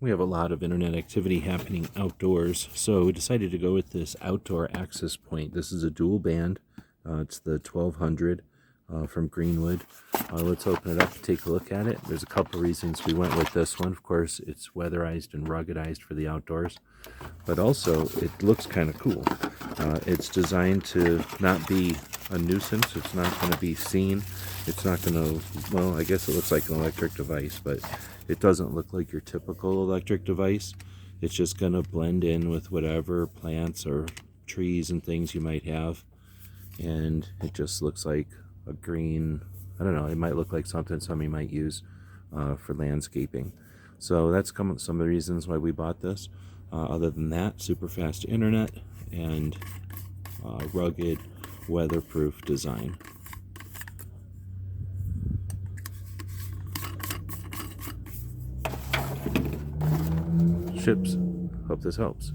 We have a lot of internet activity happening outdoors, so we decided to go with this outdoor access point. This is a dual band. It's the 1200 from Greenwood. Let's open it up and take a look at it. There's a couple reasons we went with this one. Of course, it's weatherized and ruggedized for the outdoors, but also it looks kind of cool. It's designed to not be a nuisance. It's not going to be seen. It's not going to, well, I guess it looks like an electric device, but it doesn't look like your typical electric device. It's just going to blend in with whatever plants or trees and things you might have. And it just looks like a green, I don't know, it might look like something somebody might use for landscaping. So that's some of the reasons why we bought this. Other than that, super fast internet and rugged, weatherproof design. Ships. Hope this helps.